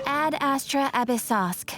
Ad Astra Abyssosk.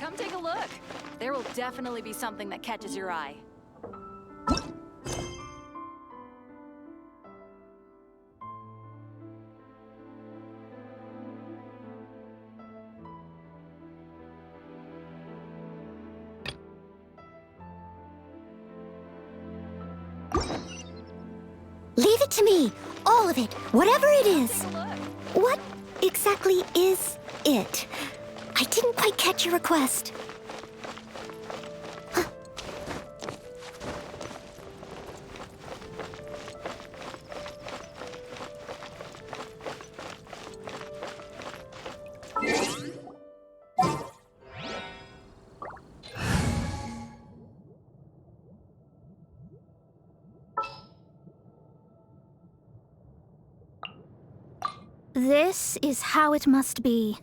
Come take a look. There will definitely be something that catches your eye. Leave it to me. All of it. Whatever it is. Take a look. What exactly is it? I didn't quite catch your request. This is how it must be.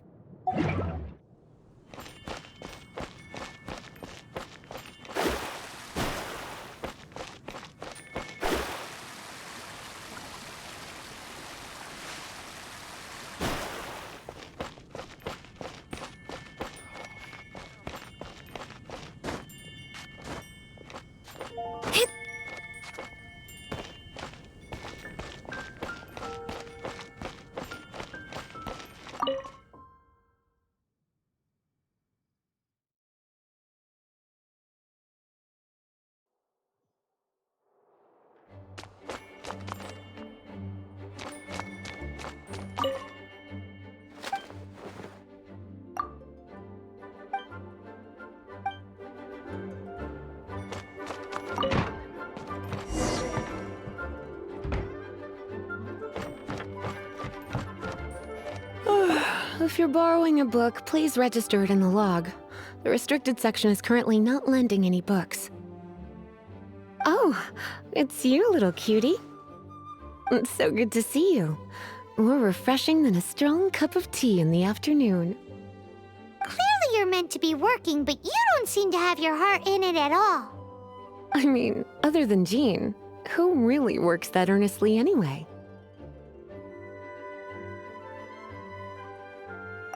If you're borrowing a book, please register it in the log. The restricted section is currently not lending any books. Oh, it's you, little cutie. It's so good to see you. More refreshing than a strong cup of tea in the afternoon. Clearly you're meant to be working, but you don't seem to have your heart in it at all. I mean, other than Jean, who really works that earnestly anyway?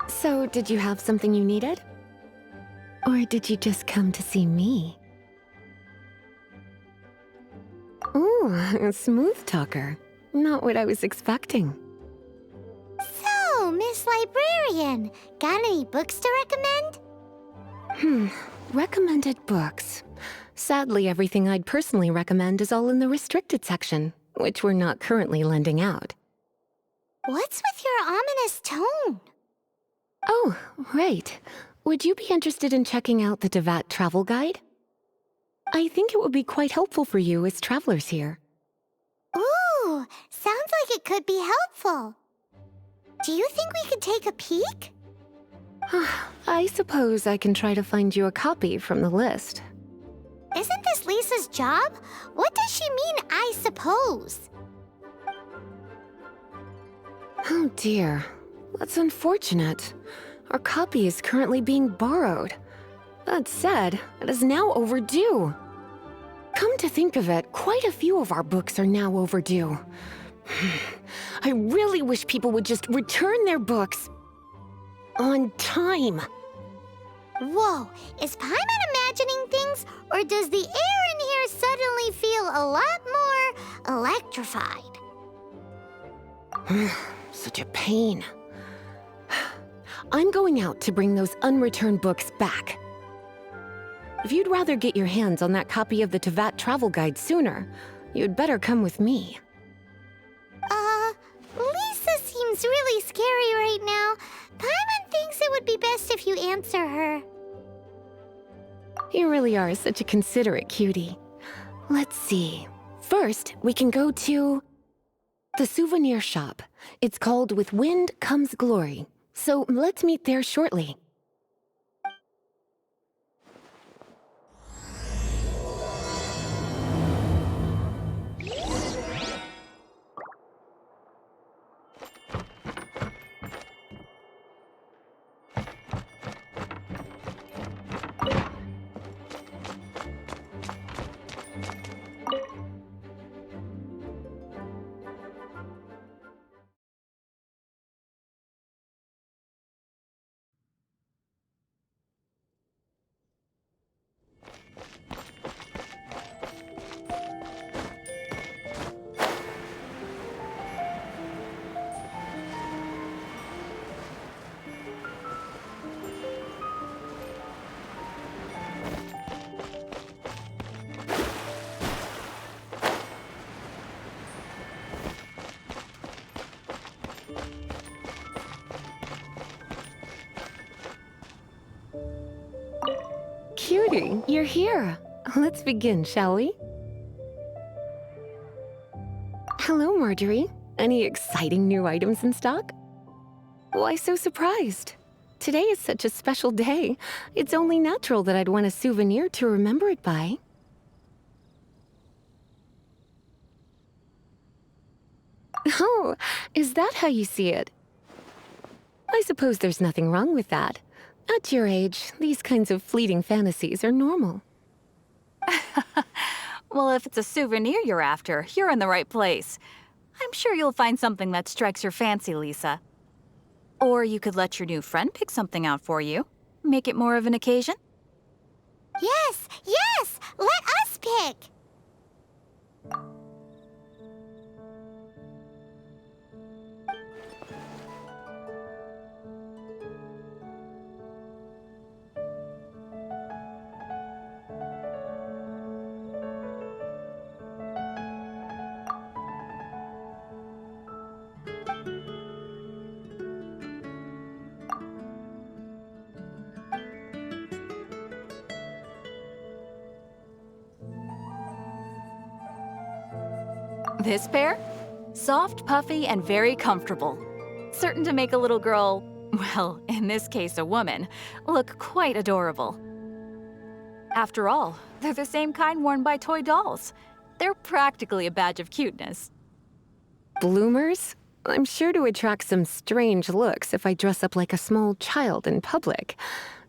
So, did you have something you needed? Or did you just come to see me? Ooh, a smooth talker. Not what I was expecting. So, Miss Librarian, got any books to recommend? Recommended books. Sadly, everything I'd personally recommend is all in the restricted section, which we're not currently lending out. What's with your ominous tone? Oh, right. Would you be interested in checking out the Devat travel guide? I think it would be quite helpful for you as travelers here. Ooh, sounds like it could be helpful. Do you think we could take a peek? I suppose I can try to find you a copy from the list. Isn't this Lisa's job? What does she mean, I suppose? Oh dear, that's unfortunate. Our copy is currently being borrowed. That said, it is now overdue. Come to think of it, quite a few of our books are now overdue. I really wish people would just return their books on time. Whoa, is Paimon imagining things, or does the air in here suddenly feel a lot more electrified? Such a pain. I'm going out to bring those unreturned books back. If you'd rather get your hands on that copy of the Tevat travel guide sooner, you'd better come with me. Lisa seems really scary right now. Paimon thinks it would be best if you answer her. You really are such a considerate cutie. Let's see. First, we can go to the souvenir shop. It's called With Wind Comes Glory. So let's meet there shortly. Cutie, you're here. Let's begin, shall we? Hello, Marjorie. Any exciting new items in stock? Why so surprised? Today is such a special day. It's only natural that I'd want a souvenir to remember it by. Oh, is that how you see it? I suppose there's nothing wrong with that. At your age, these kinds of fleeting fantasies are normal. Well, if it's a souvenir you're after, you're in the right place. I'm sure you'll find something that strikes your fancy, Lisa. Or you could let your new friend pick something out for you. Make it more of an occasion. Yes, yes! Let us pick! This pair? Soft, puffy, and very comfortable. Certain to make a little girl well, in this case a woman, look quite adorable. After all, they're the same kind worn by toy dolls. They're practically a badge of cuteness. Bloomers? I'm sure to attract some strange looks if I dress up like a small child in public.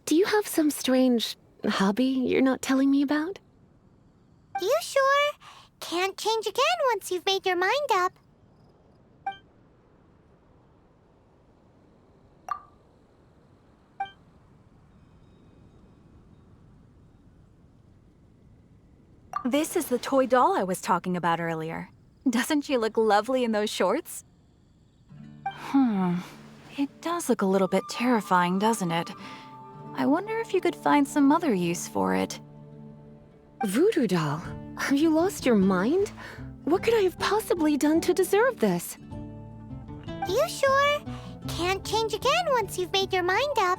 Do you have some strange hobby you're not telling me about? You sure? Can't change again once you've made your mind up. This is the toy doll I was talking about earlier. Doesn't she look lovely in those shorts? It does look a little bit terrifying, doesn't it? I wonder if you could find some other use for it. Voodoo doll, have you lost your mind? What could I have possibly done to deserve this? You sure? Can't change again once you've made your mind up.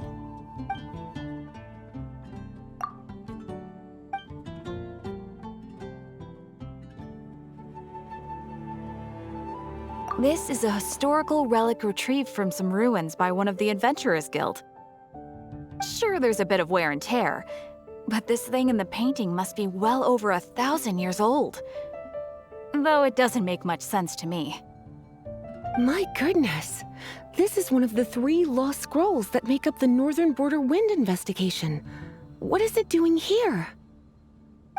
This is a historical relic retrieved from some ruins by one of the Adventurers Guild. Sure, there's a bit of wear and tear, but this thing in the painting must be well over 1,000 years old. Though it doesn't make much sense to me. My goodness, this is one of the 3 lost scrolls that make up the Northern Border Wind investigation. What is it doing here?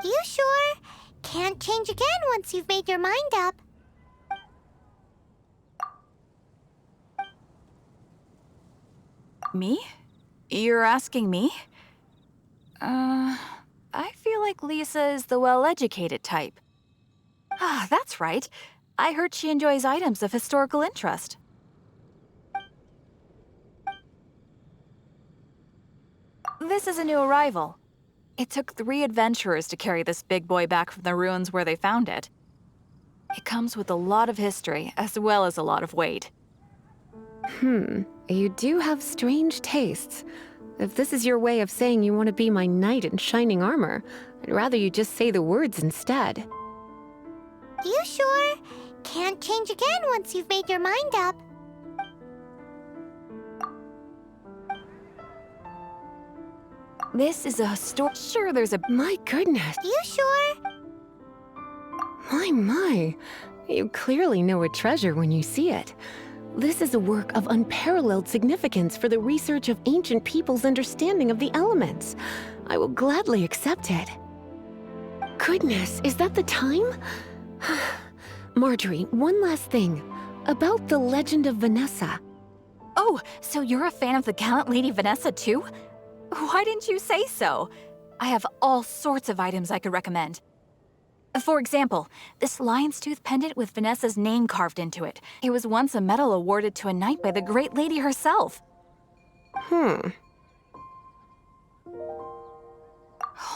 You sure? Can't change again once you've made your mind up. Me? You're asking me? I feel like Lisa is the well-educated type. Ah, that's right. I heard she enjoys items of historical interest. This is a new arrival. It took 3 adventurers to carry this big boy back from the ruins where they found it. It comes with a lot of history, as well as a lot of weight. You do have strange tastes. If this is your way of saying you want to be my knight in shining armor, I'd rather you just say the words instead. You sure? Can't change again once you've made your mind up. This is a Sure, there's a... My goodness. You sure? My. You clearly know a treasure when you see it. This is a work of unparalleled significance for the research of ancient people's understanding of the elements. I will gladly accept it. Goodness, is that the time? Marjorie, one last thing. About the legend of Vanessa. Oh, so you're a fan of the gallant Lady Vanessa too? Why didn't you say so? I have all sorts of items I could recommend. For example, this lion's tooth pendant with Vanessa's name carved into it. It was once a medal awarded to a knight by the great lady herself. Hmm.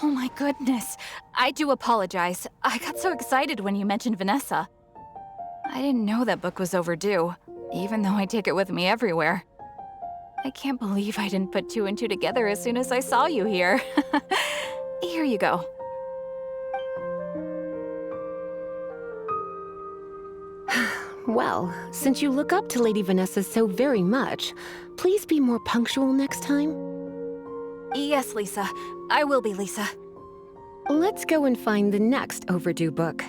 Oh my goodness. I do apologize. I got so excited when you mentioned Vanessa. I didn't know that book was overdue, even though I take it with me everywhere. I can't believe I didn't put two and two together as soon as I saw you here. Here you go. Well, since you look up to Lady Vanessa so very much, please be more punctual next time. Yes, Lisa. I will be, Lisa. Let's go and find the next overdue book.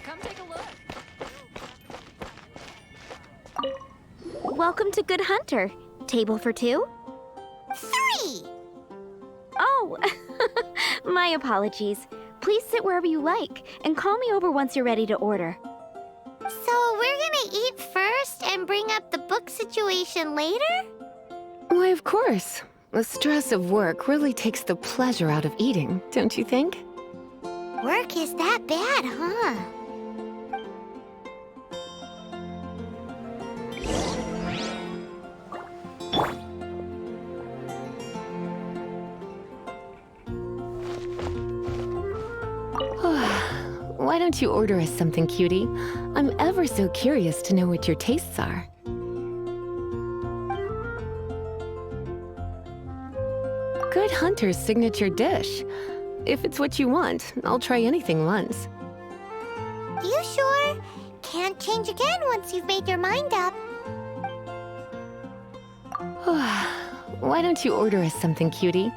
Come take a look. Welcome to Good Hunter. Table for two? 3! Oh, my apologies. Please sit wherever you like, and call me over once you're ready to order. So we're gonna eat first and bring up the book situation later? Why, of course. The stress of work really takes the pleasure out of eating, don't you think? Work is that bad, huh? Why don't you order us something, cutie? I'm ever so curious to know what your tastes are. Good Hunter's signature dish. if it's what you want, I'll try anything once. You sure? Can't change again once you've made your mind up. Why don't you order us something, cutie?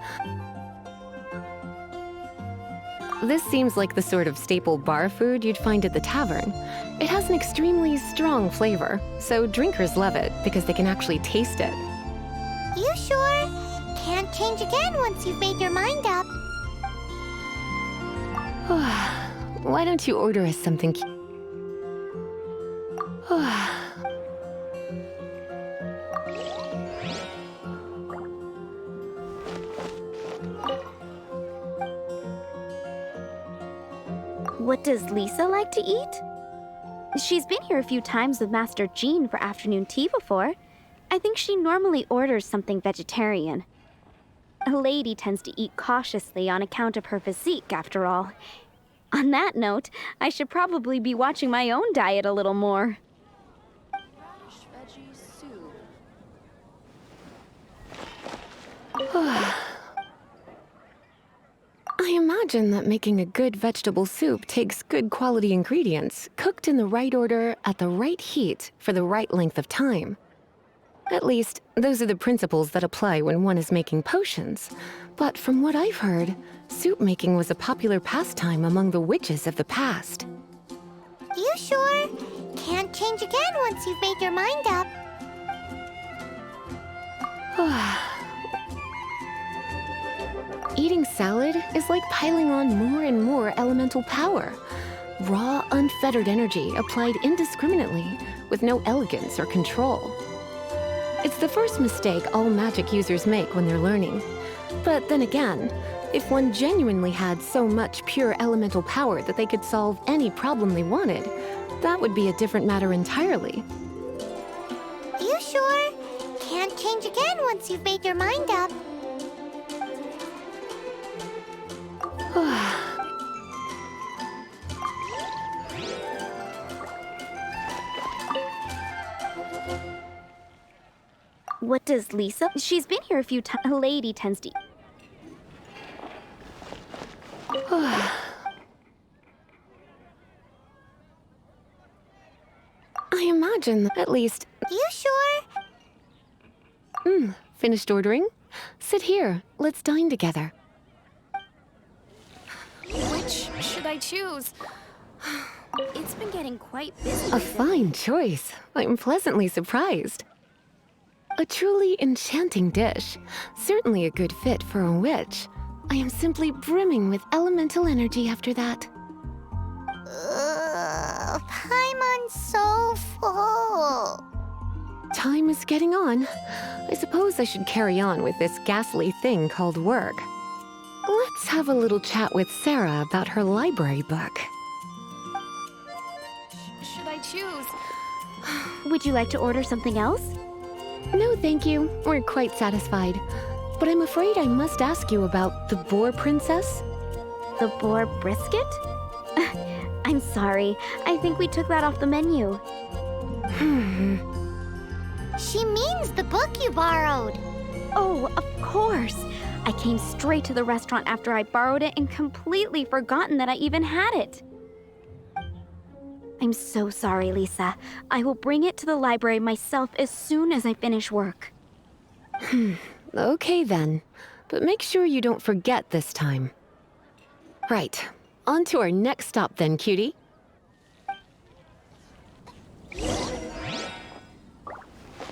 This seems like the sort of staple bar food you'd find at the tavern. It has an extremely strong flavor, so drinkers love it because they can actually taste it. You sure? Can't change again once you've made your mind up. Why don't you order us something? What does Lisa like to eat? She's been here a few times with Master Jean for afternoon tea before. I think she normally orders something vegetarian. A lady tends to eat cautiously on account of her physique, after all. On that note, I should probably be watching my own diet a little more. I imagine that making a good vegetable soup takes good quality ingredients, cooked in the right order, at the right heat, for the right length of time. At least, those are the principles that apply when one is making potions. But from what I've heard, soup making was a popular pastime among the witches of the past. You sure? Can't change again once you've made your mind up. Eating salad is like piling on more and more elemental power. Raw, unfettered energy applied indiscriminately, with no elegance or control. It's the first mistake all magic users make when they're learning. But then again, if one genuinely had so much pure elemental power that they could solve any problem they wanted, that would be a different matter entirely. You sure? Can't change again once you've made your mind up. What does Lisa? She's been here a few times. A lady tends to. I imagine that at least. You sure? Finished ordering? Sit here. Let's dine together. Which should I choose? It's been getting quite busy. A fine choice. I'm pleasantly surprised. A truly enchanting dish. Certainly a good fit for a witch. I am simply brimming with elemental energy after that. Paimon's so full. Time is getting on. I suppose I should carry on with this ghastly thing called work. Let's have a little chat with Sarah about her library book. Should I choose? Would you like to order something else? No, thank you. We're quite satisfied. But I'm afraid I must ask you about the boar princess. The boar brisket? I'm sorry. I think we took that off the menu. She means the book you borrowed. Oh, of course. I came straight to the restaurant after I borrowed it and completely forgotten that I even had it. I'm so sorry, Lisa. I will bring it to the library myself as soon as I finish work. Okay then. But make sure you don't forget this time. Right. On to our next stop then, cutie.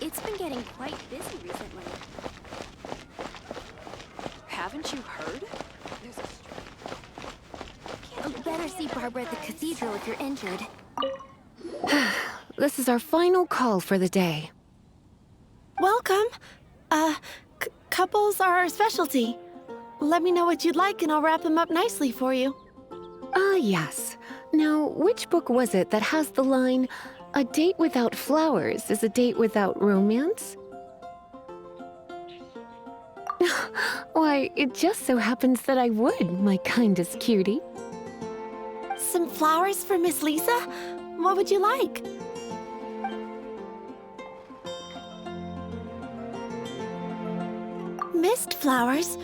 It's been getting quite busy recently. Haven't you heard? There's a Better see Barbara at the cathedral if you're injured. This is our final call for the day. Welcome. Couples are our specialty. Let me know what you'd like and I'll wrap them up nicely for you. Ah, yes. Now, which book was it that has the line, "A date without flowers is a date without romance"? Why, it just so happens that I would, my kindest cutie. Some flowers for Miss Lisa? What would you like? Mist flowers?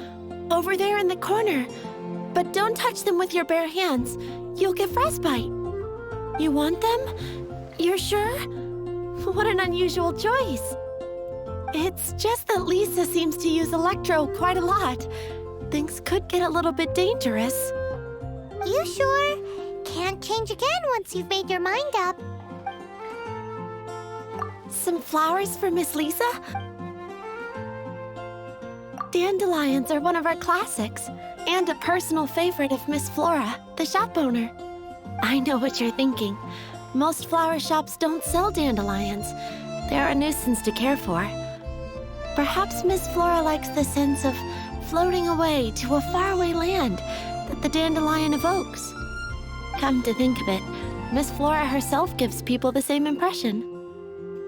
Over there in the corner. but don't touch them with your bare hands. You'll get frostbite. You want them? You're sure? What an unusual choice. It's just that Lisa seems to use Electro quite a lot. Things could get a little bit dangerous. You sure? Can't change again once you've made your mind up. Some flowers for Miss Lisa? Dandelions are one of our classics, and a personal favorite of Miss Flora, the shop owner. I know what you're thinking. Most flower shops don't sell dandelions. They're a nuisance to care for. Perhaps Miss Flora likes the sense of floating away to a faraway land that the dandelion evokes. Come to think of it, Miss Flora herself gives people the same impression.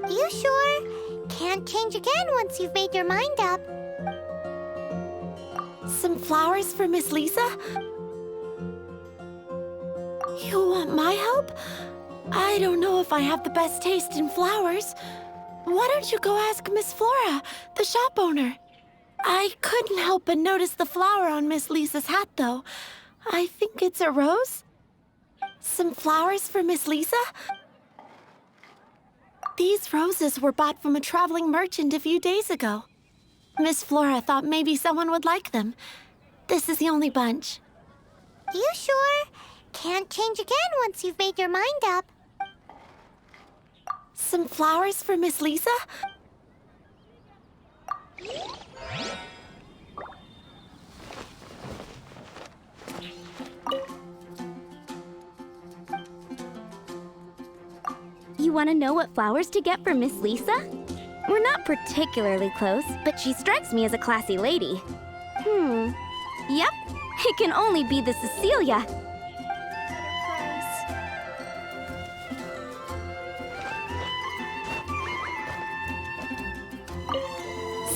You sure? Can't change again once you've made your mind up. Some flowers for Miss Lisa? You want my help? I don't know if I have the best taste in flowers. Why don't you go ask Miss Flora, the shop owner? I couldn't help but notice the flower on Miss Lisa's hat, though. I think it's a rose? Some flowers for Miss Lisa? These roses were bought from a traveling merchant a few days ago. Miss Flora thought maybe someone would like them. This is the only bunch. You sure? Can't change again once you've made your mind up. Some flowers for Miss Lisa? You want to know what flowers to get for Miss Lisa? We're not particularly close, but she strikes me as a classy lady. Yep, it can only be the Cecilia.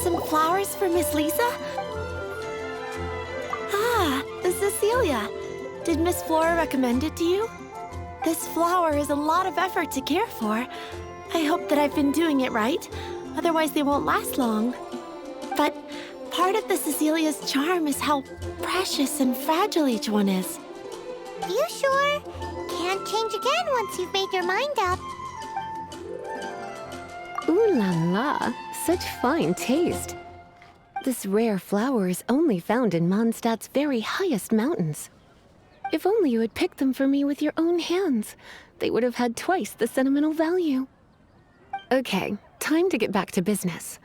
Some flowers for Miss Lisa? Ah, the Cecilia. Did Miss Flora recommend it to you? This flower is a lot of effort to care for. I hope that I've been doing it right. Otherwise, they won't last long. But part of the Cecilia's charm is how precious and fragile each one is. You sure? Can't change again once you've made your mind up. Ooh la la, such fine taste. This rare flower is only found in Mondstadt's very highest mountains. If only you had picked them for me with your own hands, they would have had twice the sentimental value. Okay, time to get back to business.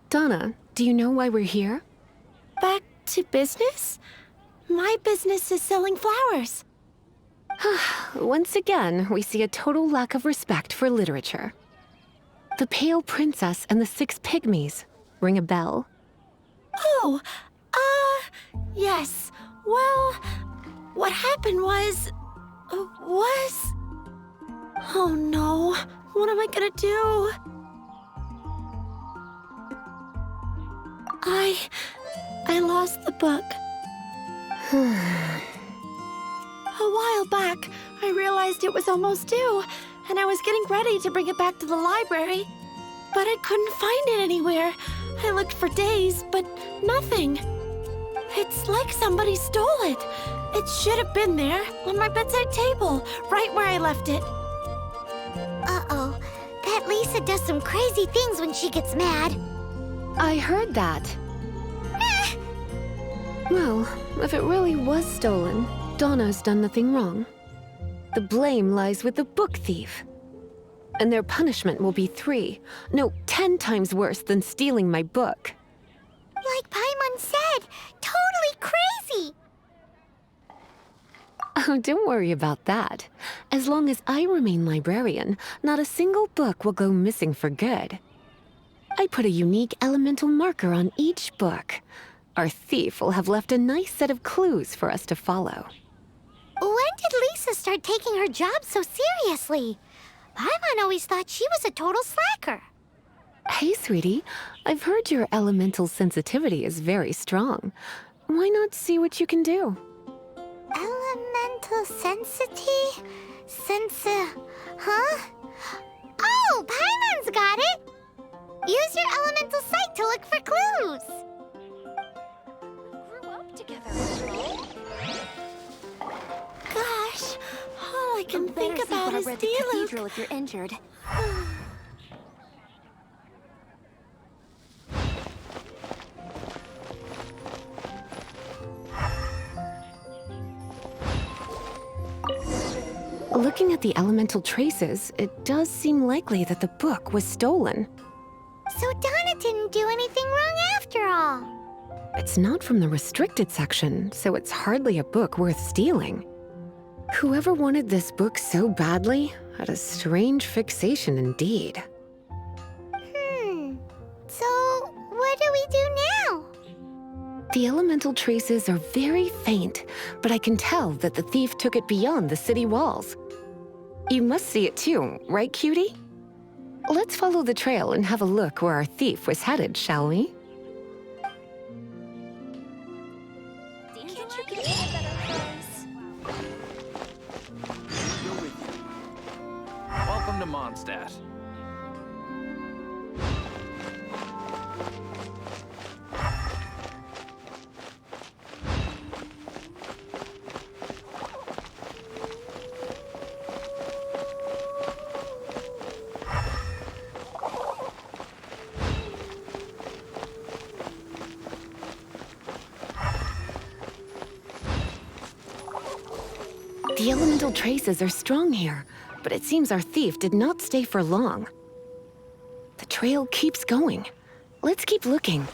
Donna, do you know why we're here? Back to business? My business is selling flowers. Once again, we see a total lack of respect for literature. The Pale Princess and the Six Pygmies. Ring a bell? Oh, yes. Well, what happened was... Oh no, what am I gonna do? I lost the book. A while back, I realized it was almost due, and I was getting ready to bring it back to the library. But I couldn't find it anywhere. I looked for days, but nothing. It's like somebody stole it. It should have been there, on my bedside table, right where I left it. Uh-oh. That Lisa does some crazy things when she gets mad. I heard that. Well, if it really was stolen, Donna's done nothing wrong. The blame lies with the book thief. And their punishment will be 10 times worse than stealing my book. Like Paimon said, totally crazy. Oh, don't worry about that. As long as I remain librarian, not a single book will go missing for good. I put a unique elemental marker on each book. Our thief will have left a nice set of clues for us to follow. When did Lisa start taking her job so seriously? Paimon always thought she was a total slacker. Hey, sweetie, I've heard your elemental sensitivity is very strong. Why not see what you can do? Elemental sensity? Huh? Oh, Paimon's got it! Use your elemental sight to look for clues. Grew up together, after all. think about is Diluc. if you're injured. Looking at the elemental traces, it does seem likely that the book was stolen. So Donna didn't do anything wrong after all. It's not from the restricted section, so it's hardly a book worth stealing. Whoever wanted this book so badly had a strange fixation indeed. So what do we do now? The elemental traces are very faint, but I can tell that the thief took it beyond the city walls. You must see it too, right, cutie? Let's follow the trail and have a look where our thief was headed, shall we? Can't you get me a better price? Go with you. Welcome to Mondstadt. The elemental traces are strong here, but it seems our thief did not stay for long. The trail keeps going. Let's keep looking.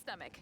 Stomach.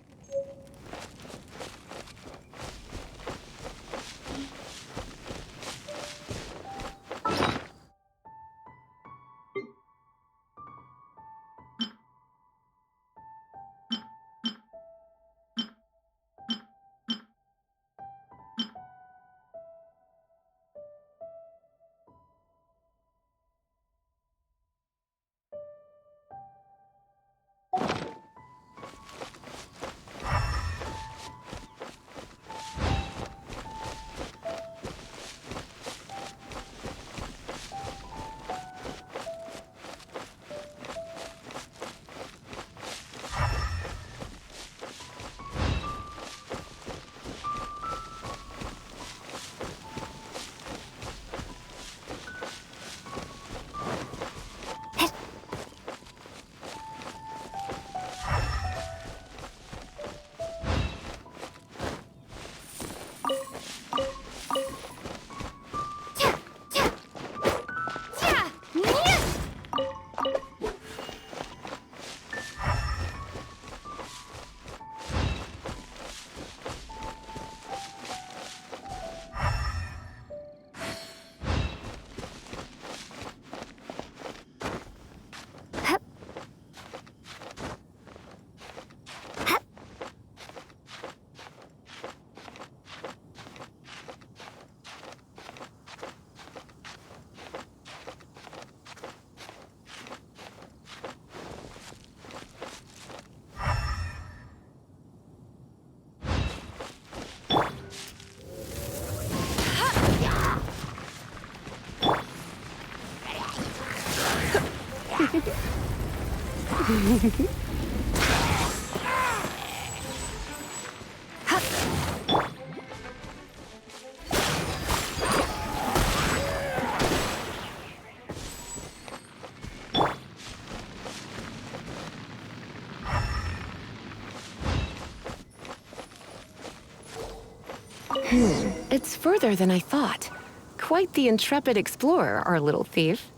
It's further than I thought. Quite the intrepid explorer, our little thief.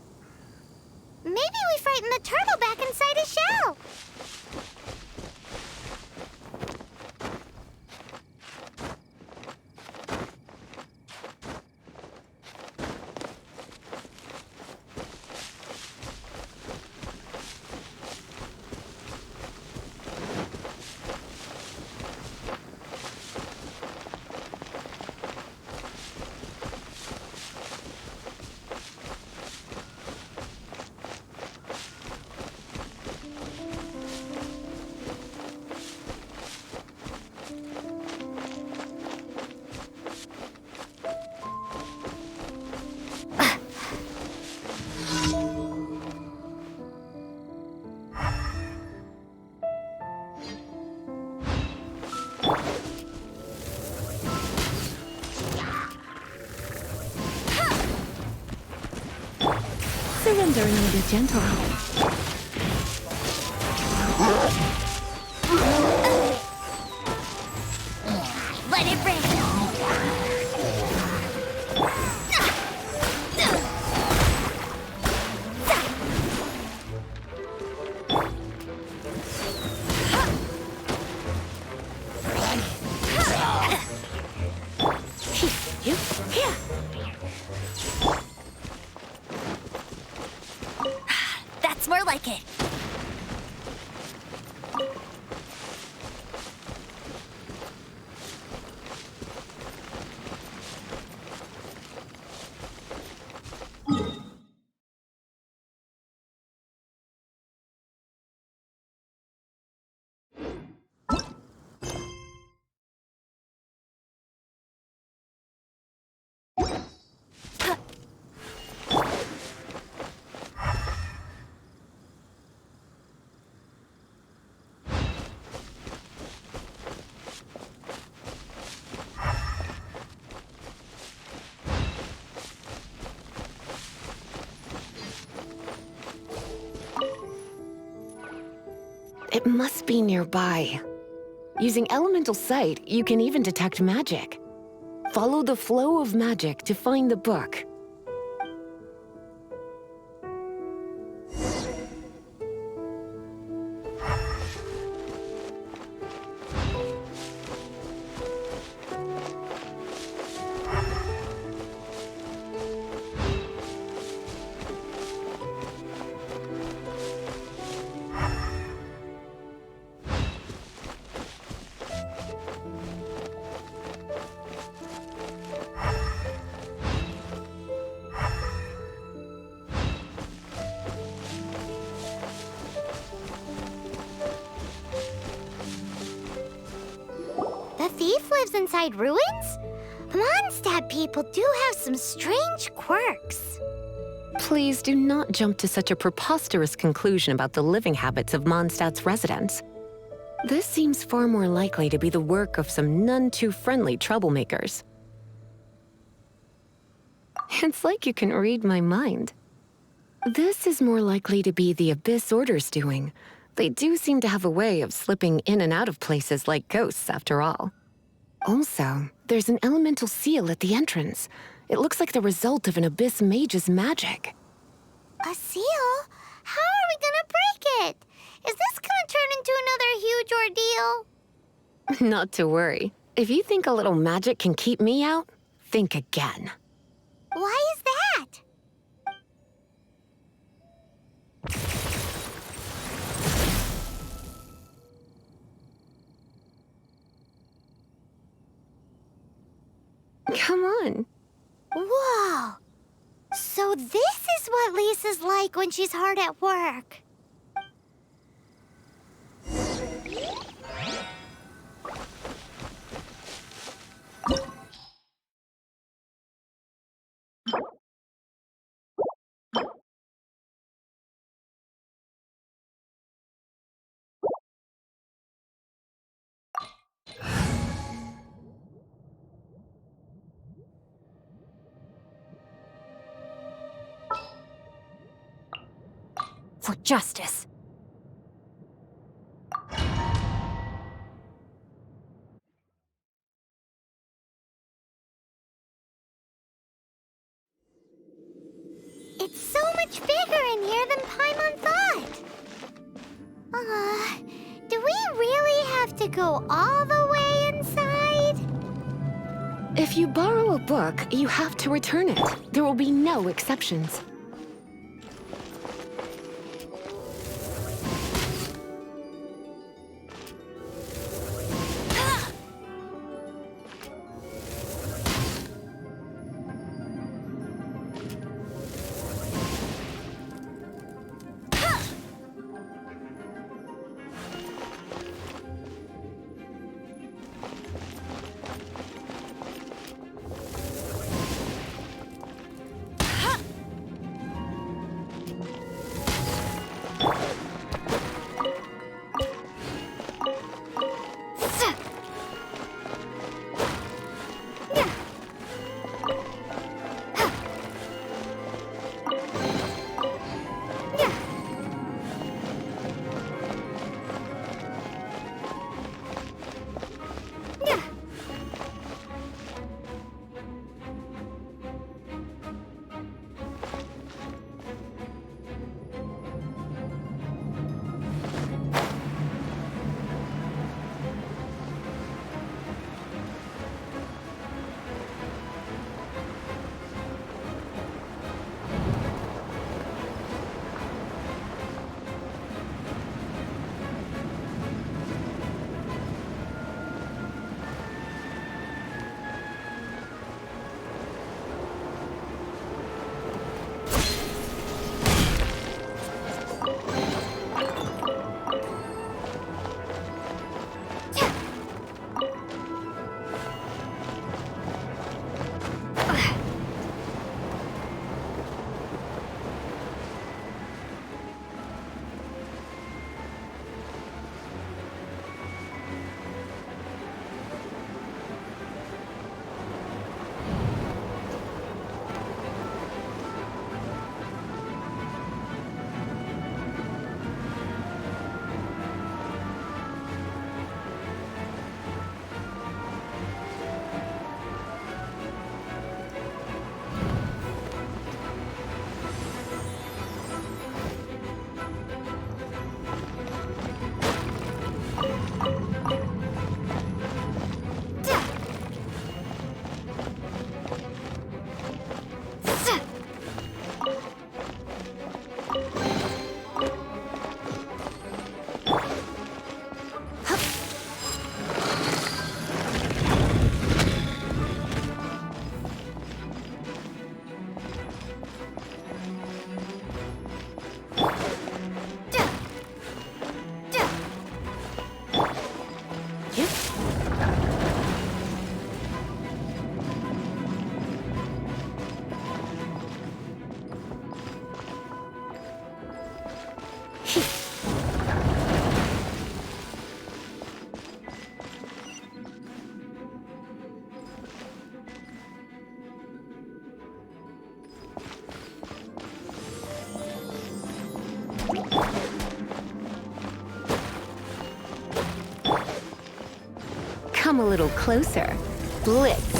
Maybe we frightened the turtle back inside his shell. Surrendering will be gentle. Let it rain. That's more like it. It must be nearby. Using elemental sight, you can even detect magic. Follow the flow of magic to find the book. The thief lives inside ruins? Mondstadt people do have some strange quirks. Please do not jump to such a preposterous conclusion about the living habits of Mondstadt's residents. This seems far more likely to be the work of some none-too-friendly troublemakers. It's like you can read my mind. This is more likely to be the Abyss Order's doing. They do seem to have a way of slipping in and out of places like ghosts, after all. Also, there's an elemental seal at the entrance. It looks like the result of an Abyss mage's magic. A seal? How are we gonna break it? Is this gonna turn into another huge ordeal? Not to worry. If you think a little magic can keep me out, think again. Why is that? Come on. Whoa! So this is what Lisa's like when she's hard at work. for justice. It's so much bigger in here than Paimon thought. Do we really have to go all the way inside? If you borrow a book, you have to return it. There will be no exceptions. Come a little closer. Blitz.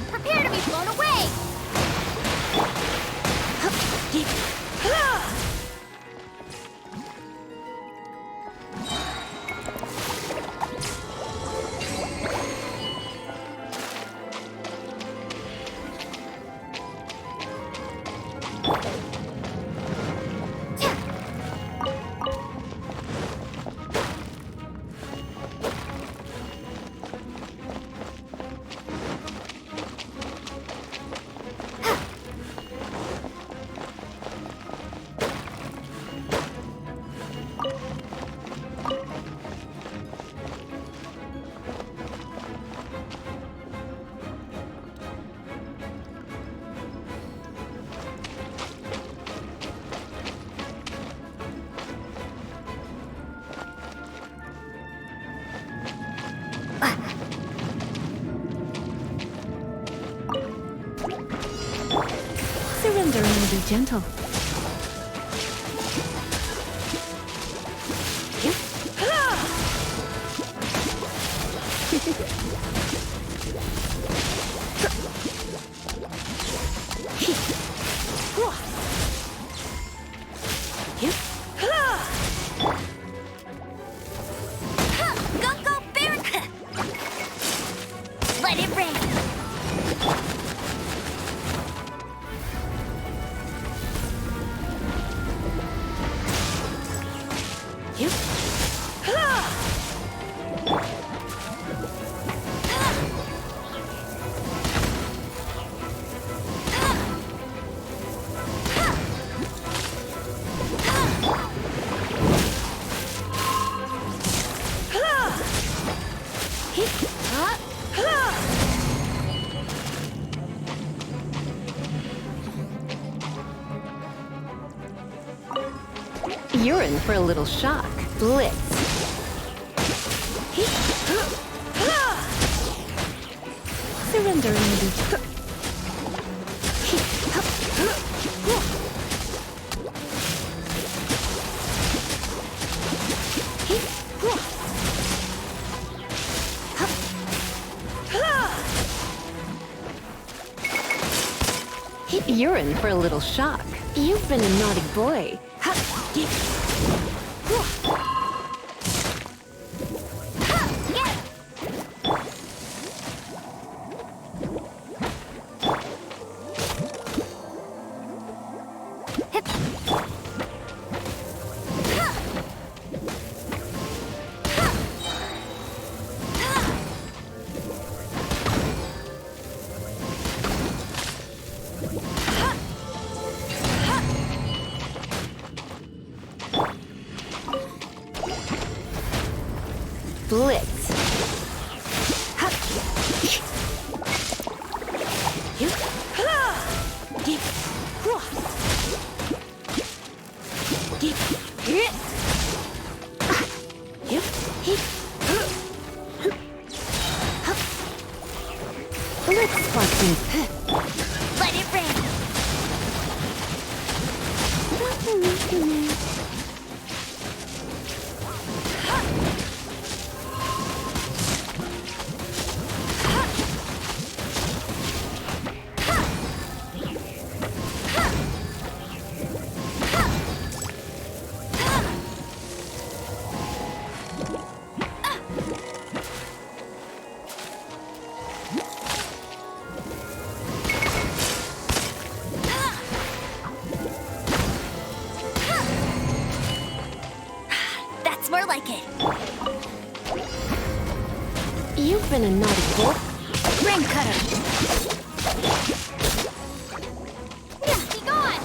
Prepare to be blown away! gentle. Go, go, Baron! Let it rain! You're in for a little shock. Blitz. Surrender, Andy. You're in for a little shock. You've been a naughty boy. Blitz. Let's spark things. Let it rain! That's more like it. You've been a naughty boy. Ring cutter. Yeah, be gone.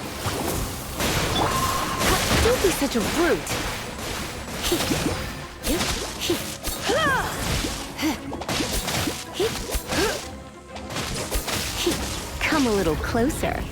Don't be such a brute. Come a little closer.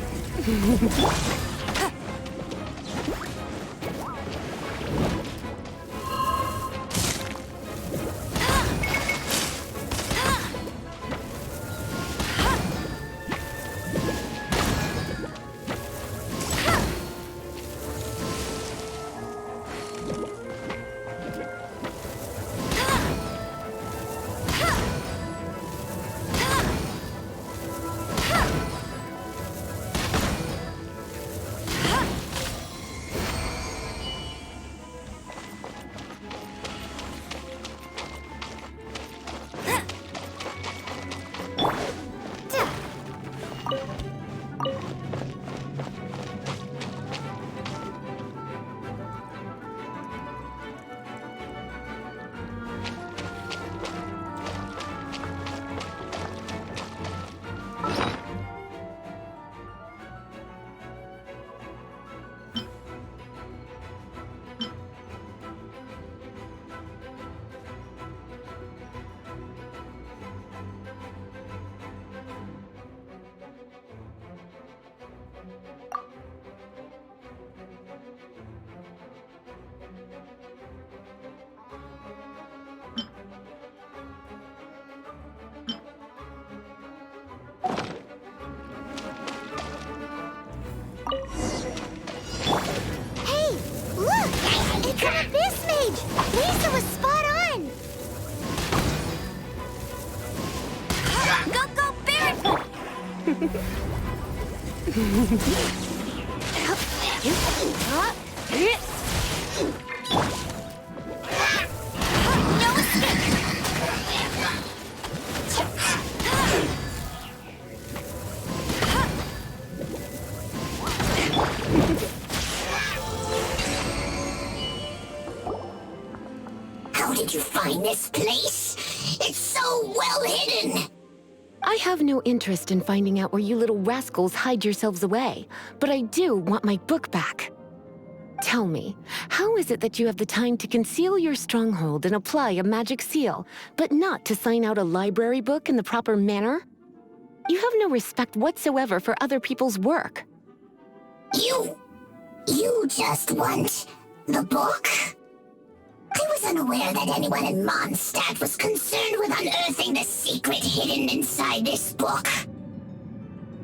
become Abyss Mage! Lisa was spot on! Go, go, Baron! No escape! How did you find this place? It's so well hidden! I have no interest in finding out where you little rascals hide yourselves away, but I do want my book back. Tell me, how is it that you have the time to conceal your stronghold and apply a magic seal, but not to sign out a library book in the proper manner? You have no respect whatsoever for other people's work. You just want the book? I was unaware that anyone in Mondstadt was concerned with unearthing the secret hidden inside this book.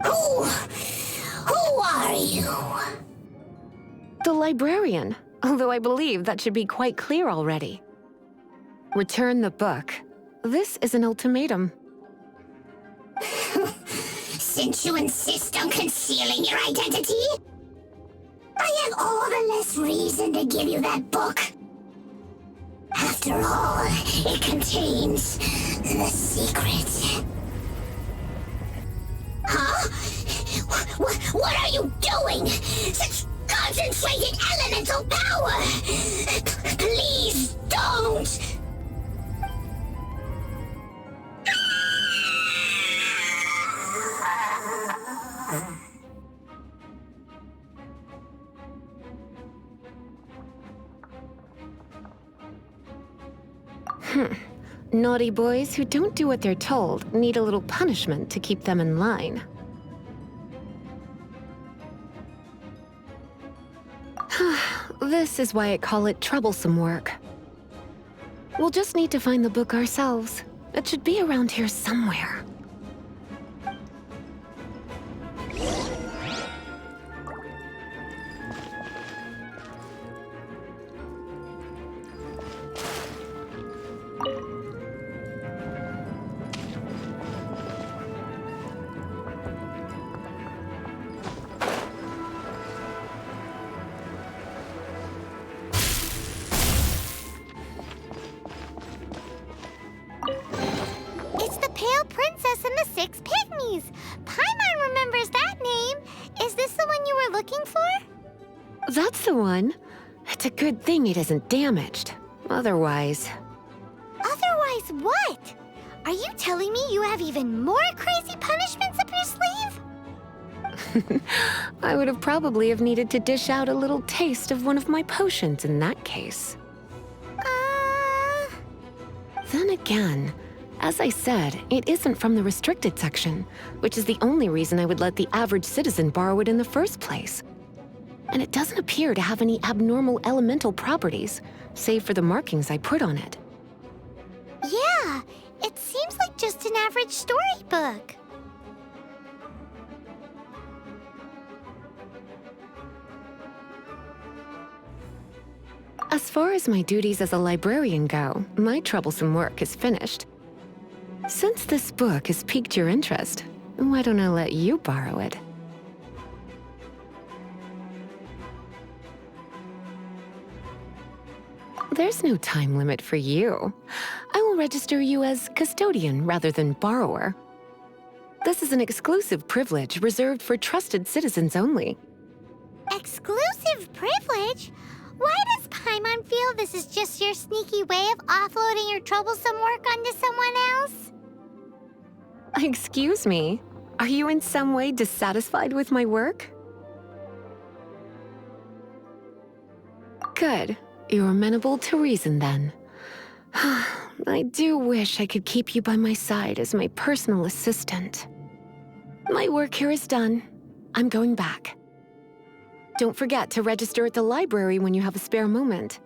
Who are you? The librarian, although I believe that should be quite clear already. Return the book. This is an ultimatum. Since you insist on concealing your identity, I have all the less reason to give you that book. After all, it contains the secret. Huh? What are you doing? Such concentrated elemental power! Please don't! Naughty boys who don't do what they're told need a little punishment to keep them in line. This is why I call it troublesome work. We'll just need to find the book ourselves. It should be around here somewhere. It's the Pale Princess and the Six Pygmies! Paimon remembers that name! Is this the one you were looking for? That's the one. It's a good thing it isn't damaged. Otherwise... Otherwise what? Are you telling me you have even more crazy punishments up your sleeve? I would have probably have needed to dish out a little taste of one of my potions in that case. Then again, as I said, it isn't from the restricted section, which is the only reason I would let the average citizen borrow it in the first place. And it doesn't appear to have any abnormal elemental properties, save for the markings I put on it. Yeah, it seems like just an average storybook. As far as my duties as a librarian go, my troublesome work is finished. Since this book has piqued your interest, why don't I let you borrow it? There's no time limit for you. I will register you as custodian rather than borrower. This is an exclusive privilege reserved for trusted citizens only. Exclusive privilege? Why does Paimon feel this is just your sneaky way of offloading your troublesome work onto someone else? Excuse me, are you in some way dissatisfied with my work? Good. You're amenable to reason then. I do wish I could keep you by my side as my personal assistant. My work here is done. I'm going back. Don't forget to register at the library when you have a spare moment.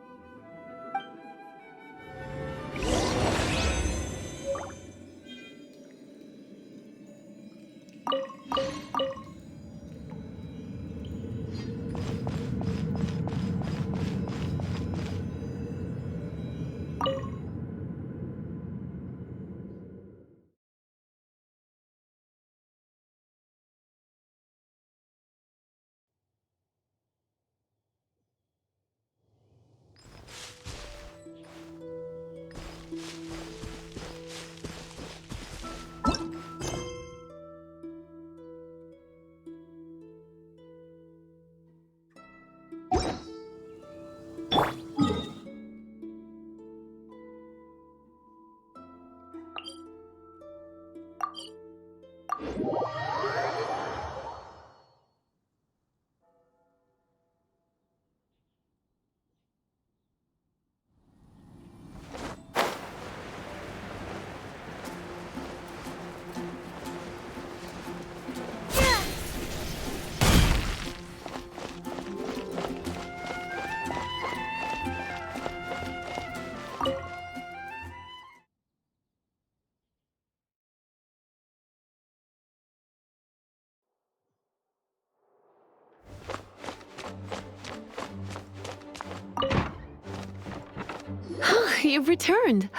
you've returned.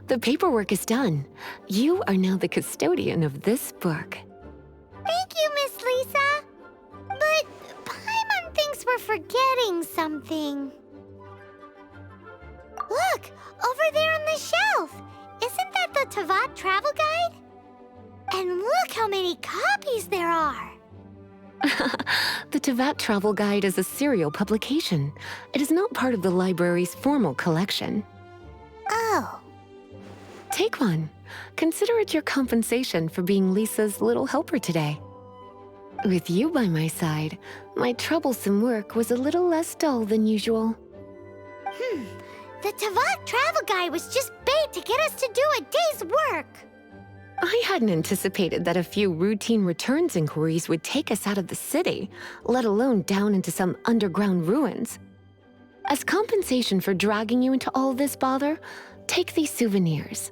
The paperwork is done. You are now the custodian of this book. Thank you, Miss Lisa. But Paimon thinks we're forgetting something. Look, over there on the shelf. Isn't that the Tavat travel guide? And look how many copies there are. The Tavat Travel Guide is a serial publication. It is not part of the library's formal collection. Oh. Take one. Consider it your compensation for being Lisa's little helper today. With you by my side, my troublesome work was a little less dull than usual. The Tavat travel guide was just bait to get us to do a day's work. I hadn't anticipated that a few routine returns inquiries would take us out of the city, let alone down into some underground ruins. As compensation for dragging you into all this bother, take these souvenirs.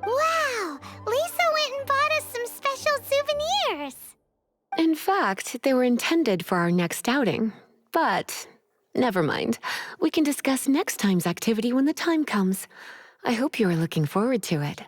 Wow! Lisa went and bought us some special souvenirs. In fact, they were intended for our next outing. But never mind. We can discuss next time's activity when the time comes. I hope you are looking forward to it.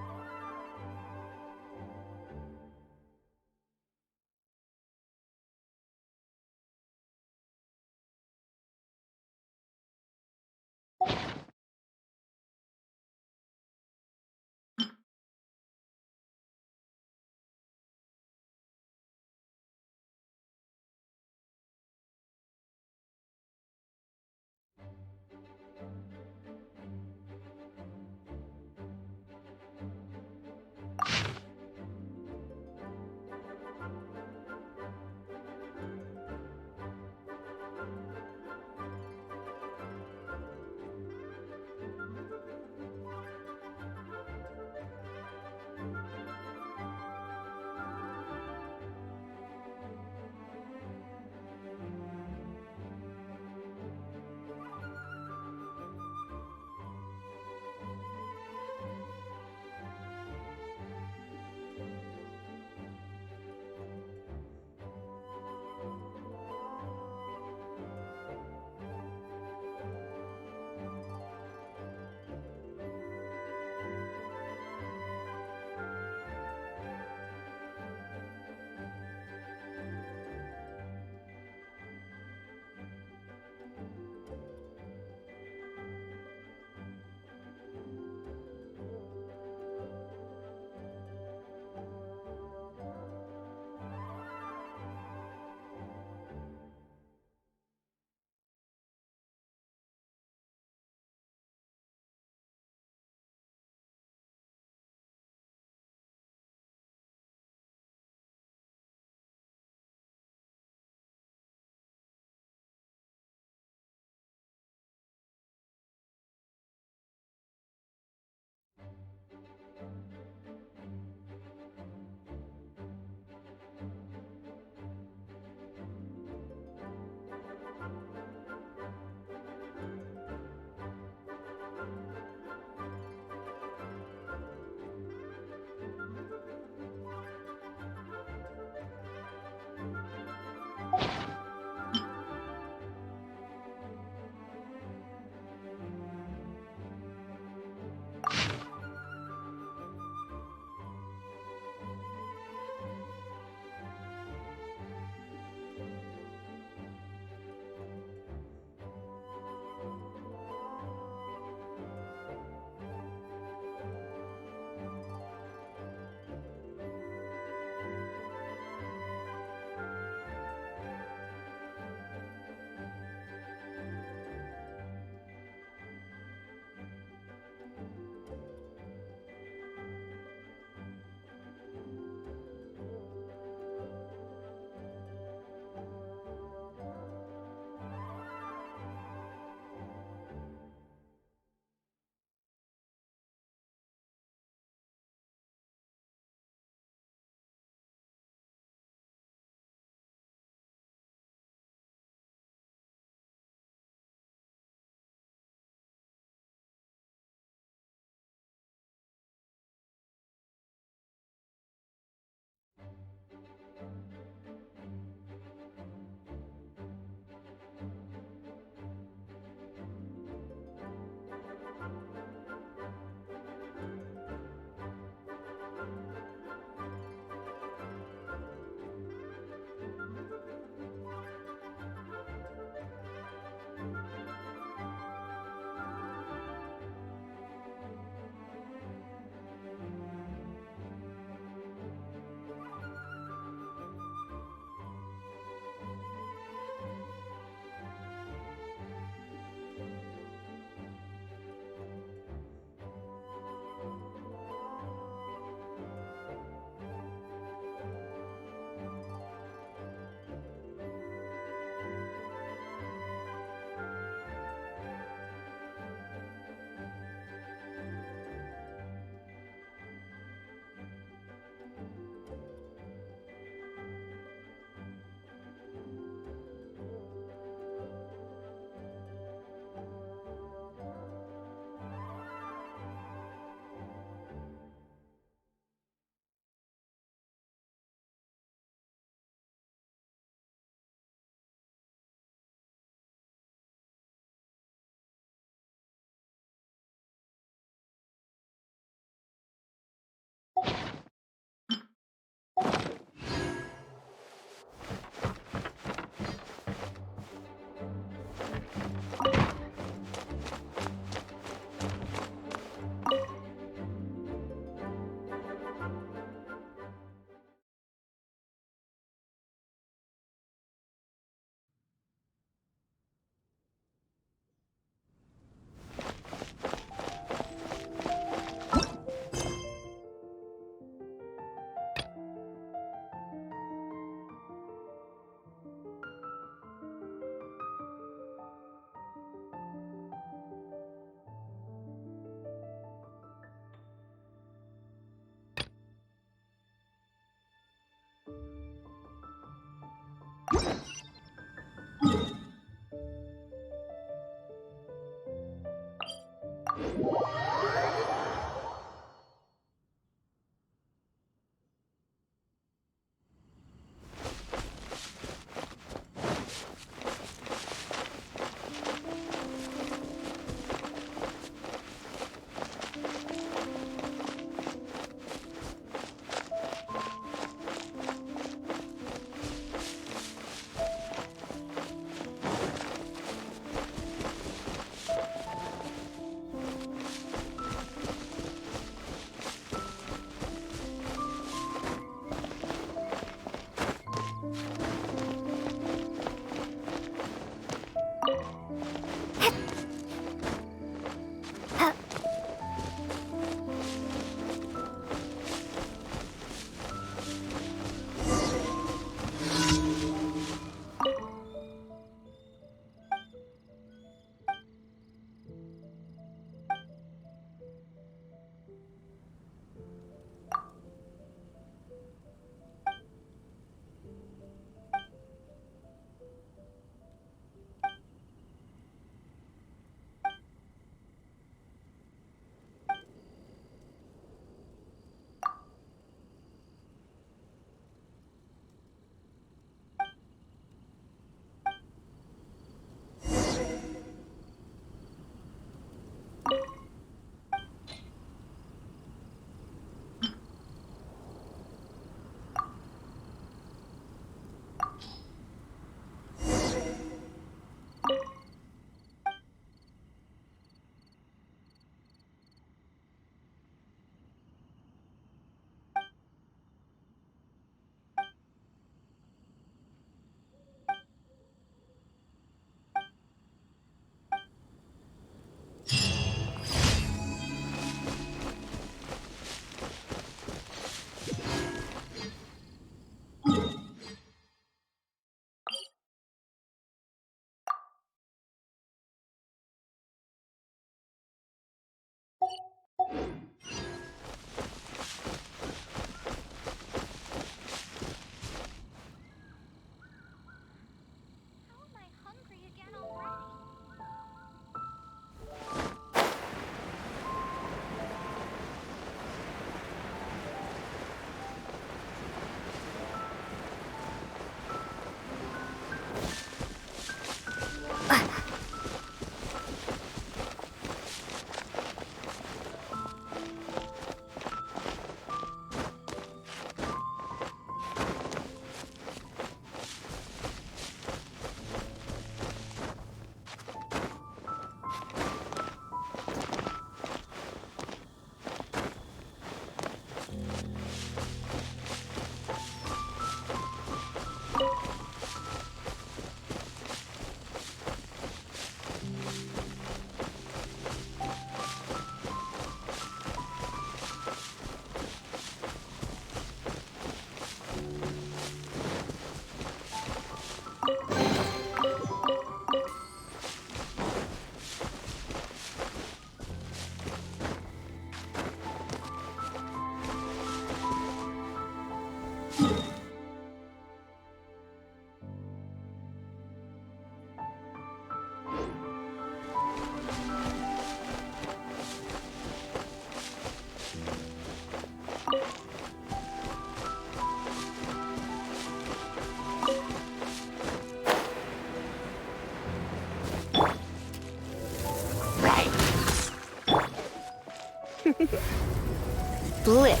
Blitz.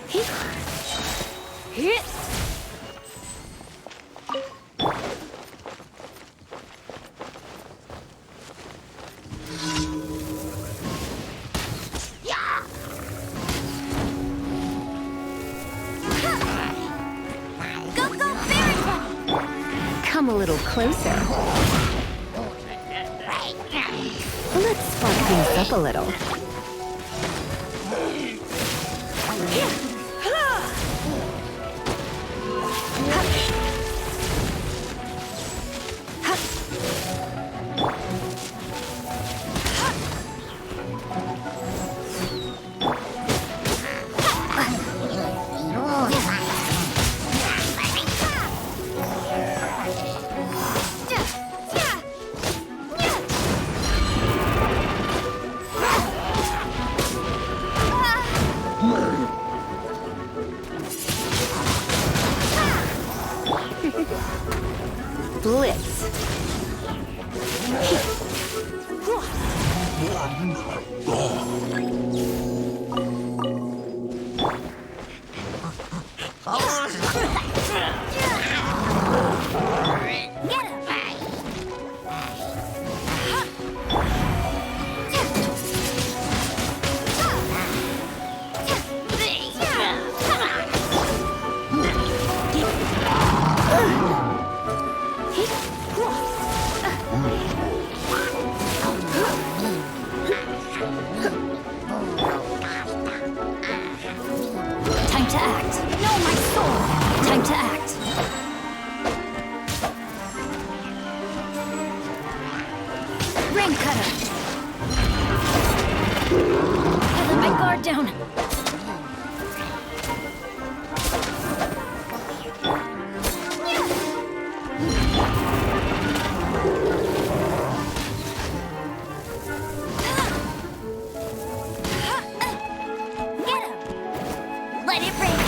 Hit. Hit. Come a little closer. Let's spark things up a little. Blitz. Time to act. No, my soul. Time to act. Rain cutter. I let my guard down. Get him. Let it rain.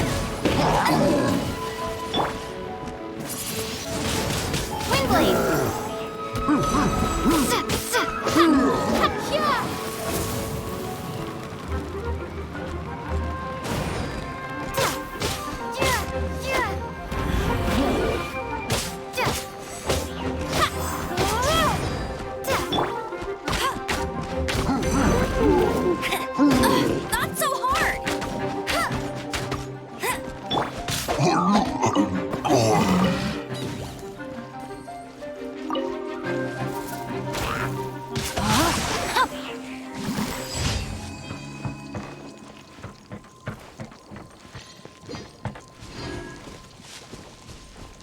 Windblade. Not so hard.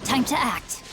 Time to act.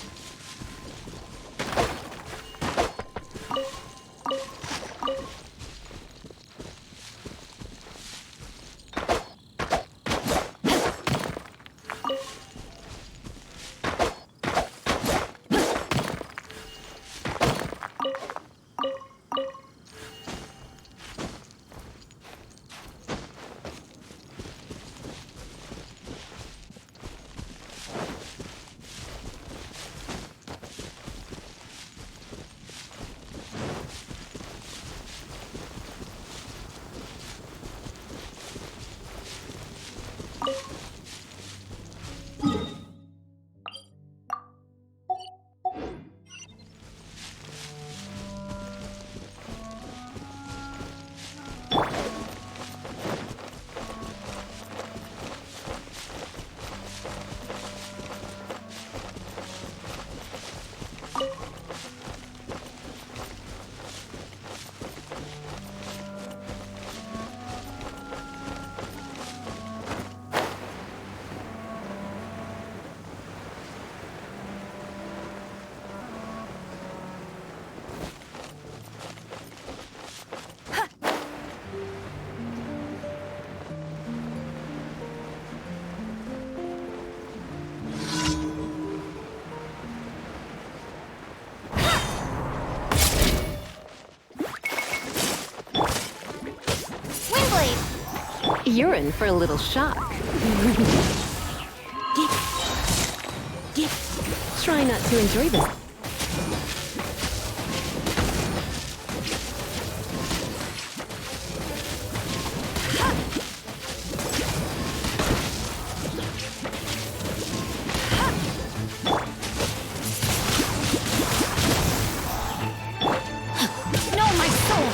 You're in for a little shock. Try not to enjoy this. No, my soul.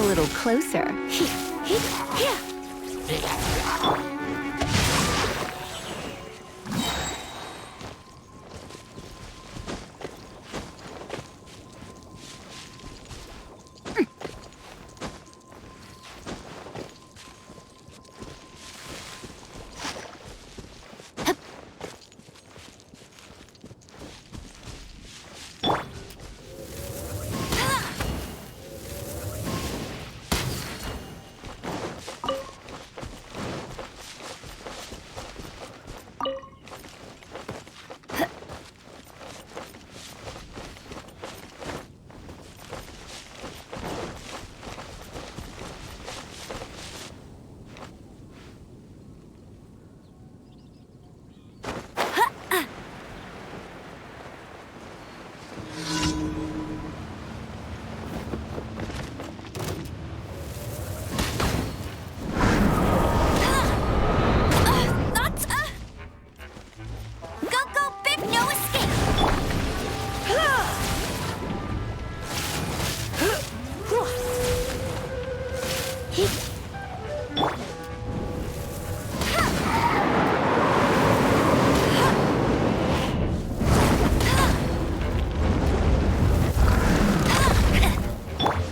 a little closer.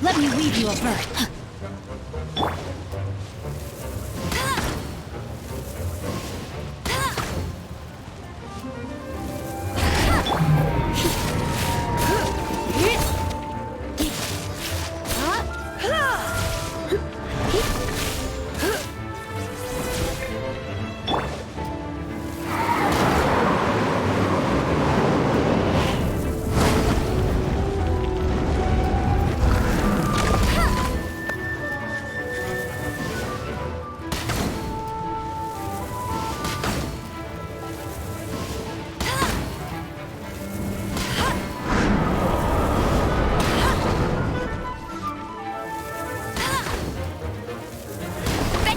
Let me weave you a berth.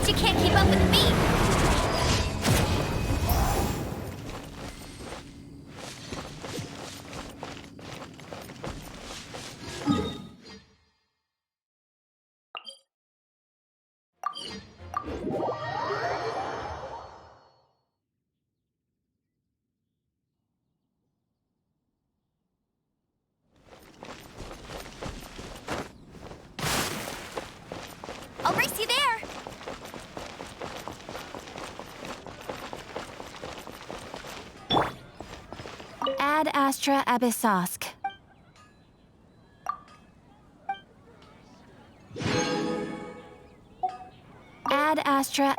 You can't keep up with me! I'll race you there! Ad Astra Abyssosk. Ad Astra